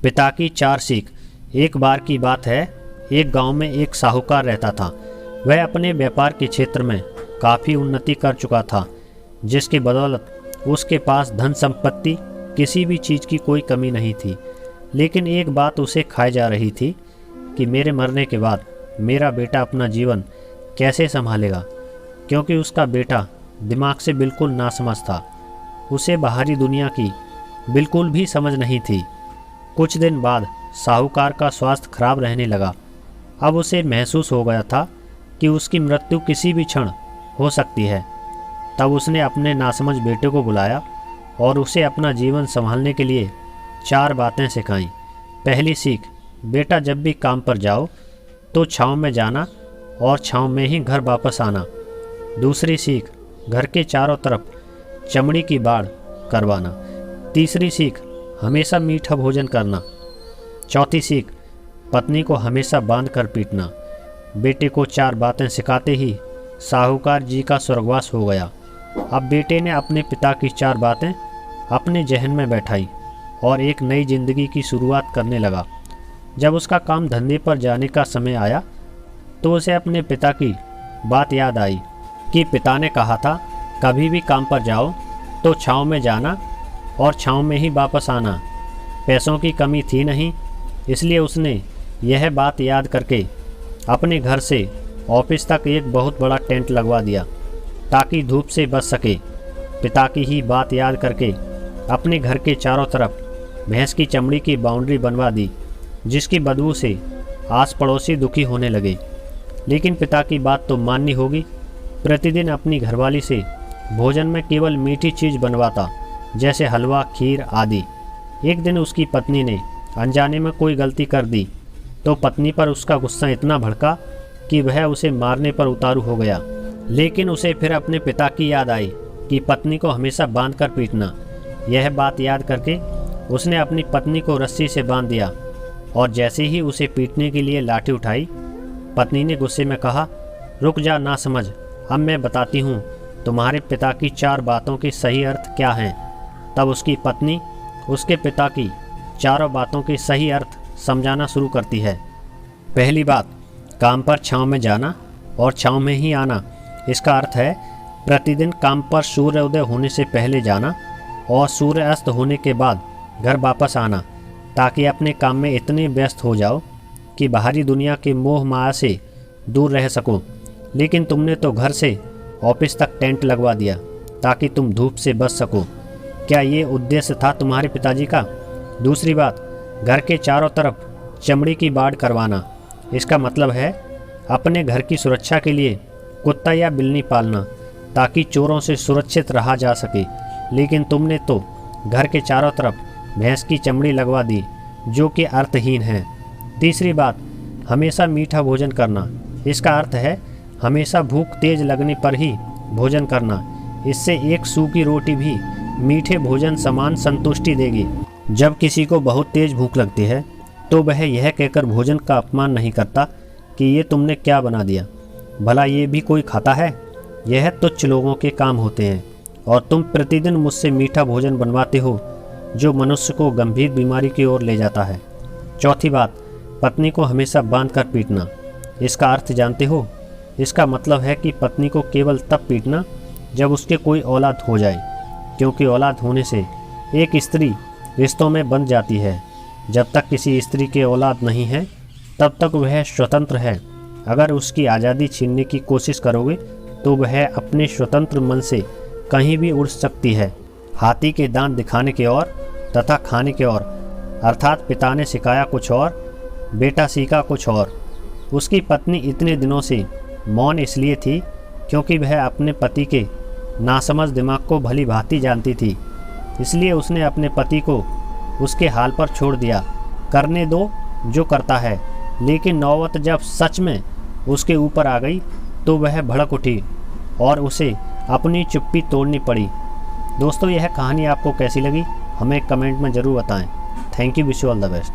पिता की 4 सीख। एक बार की बात है, एक गांव में एक साहूकार रहता था। वह अपने व्यापार के क्षेत्र में काफ़ी उन्नति कर चुका था, जिसकी बदौलत उसके पास धन संपत्ति किसी भी चीज़ की कोई कमी नहीं थी। लेकिन एक बात उसे खाई जा रही थी कि मेरे मरने के बाद मेरा बेटा अपना जीवन कैसे संभालेगा, क्योंकि उसका बेटा दिमाग से बिल्कुल नासमझ था। उसे बाहरी दुनिया की बिल्कुल भी समझ नहीं थी। कुछ दिन बाद साहूकार का स्वास्थ्य खराब रहने लगा। अब उसे महसूस हो गया था कि उसकी मृत्यु किसी भी क्षण हो सकती है। तब उसने अपने नासमझ बेटे को बुलाया और उसे अपना जीवन संभालने के लिए 4 बातें सिखाईं। पहली सीख, बेटा जब भी काम पर जाओ तो छाँव में जाना और छाँव में ही घर वापस आना। दूसरी सीख, घर के चारों तरफ चमड़ी की बाड़ करवाना। तीसरी सीख, हमेशा मीठा भोजन करना। चौथी सीख, पत्नी को हमेशा बांध कर पीटना। बेटे को 4 बातें सिखाते ही साहूकार जी का स्वर्गवास हो गया। अब बेटे ने अपने पिता की 4 बातें अपने जहन में बैठाई और एक नई जिंदगी की शुरुआत करने लगा। जब उसका काम धंधे पर जाने का समय आया तो उसे अपने पिता की बात याद आई कि पिता ने कहा था, कभी भी काम पर जाओ तो छाँव में जाना और छाँव में ही वापस आना। पैसों की कमी थी नहीं, इसलिए उसने यह बात याद करके अपने घर से ऑफिस तक एक बहुत बड़ा टेंट लगवा दिया ताकि धूप से बच सके। पिता की ही बात याद करके अपने घर के चारों तरफ भैंस की चमड़ी की बाउंड्री बनवा दी, जिसकी बदबू से आस पड़ोसी दुखी होने लगे। लेकिन पिता की बात तो माननी होगी। प्रतिदिन अपनी घरवाली से भोजन में केवल मीठी चीज़ बनवाता, जैसे हलवा, खीर आदि। एक दिन उसकी पत्नी ने अनजाने में कोई गलती कर दी तो पत्नी पर उसका गुस्सा इतना भड़का कि वह उसे मारने पर उतारू हो गया। लेकिन उसे फिर अपने पिता की याद आई कि पत्नी को हमेशा बांध कर पीटना। यह बात याद करके उसने अपनी पत्नी को रस्सी से बांध दिया और जैसे ही उसे पीटने के लिए लाठी उठाई, पत्नी ने गुस्से में कहा, रुक जा ना समझ, अब मैं बताती हूँ तुम्हारे पिता की 4 बातों के सही अर्थ क्या हैं। तब उसकी पत्नी उसके पिता की 4 बातों के सही अर्थ समझाना शुरू करती है। पहली बात, काम पर छाँव में जाना और छाँव में ही आना। इसका अर्थ है प्रतिदिन काम पर सूर्योदय होने से पहले जाना और सूर्य अस्त होने के बाद घर वापस आना, ताकि अपने काम में इतने व्यस्त हो जाओ कि बाहरी दुनिया के मोह माया से दूर रह सको। लेकिन तुमने तो घर से ऑफिस तक टेंट लगवा दिया ताकि तुम धूप से बच सको। क्या ये उद्देश्य था तुम्हारे पिताजी का? दूसरी बात, घर के चारों तरफ चमड़ी की बाड़ करवाना। इसका मतलब है अपने घर की सुरक्षा के लिए कुत्ता या बिल्ली पालना ताकि चोरों से सुरक्षित रहा जा सके। लेकिन तुमने तो घर के चारों तरफ भैंस की चमड़ी लगवा दी, जो कि अर्थहीन है। तीसरी बात, हमेशा मीठा भोजन करना। इसका अर्थ है हमेशा भूख तेज लगने पर ही भोजन करना। इससे एक सूखी रोटी भी मीठे भोजन समान संतुष्टि देगी। जब किसी को बहुत तेज भूख लगती है तो वह यह कहकर भोजन का अपमान नहीं करता कि ये तुमने क्या बना दिया, भला ये भी कोई खाता है। यह तुच्छ लोगों के काम होते हैं और तुम प्रतिदिन मुझसे मीठा भोजन बनवाते हो, जो मनुष्य को गंभीर बीमारी की ओर ले जाता है। चौथी बात, पत्नी को हमेशा बांध कर पीटना। इसका अर्थ जानते हो? इसका मतलब है कि पत्नी को केवल तब पीटना जब उसके कोई औलाद हो जाए, क्योंकि औलाद होने से एक स्त्री रिश्तों में बंध जाती है। जब तक किसी स्त्री के औलाद नहीं है तब तक वह स्वतंत्र है। अगर उसकी आज़ादी छीनने की कोशिश करोगे तो वह अपने स्वतंत्र मन से कहीं भी उड़ सकती है। हाथी के दांत दिखाने के और तथा खाने के और, अर्थात पिता ने सिखाया कुछ और, बेटा सीखा कुछ और। उसकी पत्नी इतने दिनों से मौन इसलिए थी क्योंकि वह अपने पति के नासमझ दिमाग को भली भांति जानती थी। इसलिए उसने अपने पति को उसके हाल पर छोड़ दिया, करने दो जो करता है। लेकिन नौबत जब सच में उसके ऊपर आ गई तो वह भड़क उठी और उसे अपनी चुप्पी तोड़नी पड़ी। दोस्तों, यह कहानी आपको कैसी लगी हमें कमेंट में ज़रूर बताएं। Thank you, wish you all the best.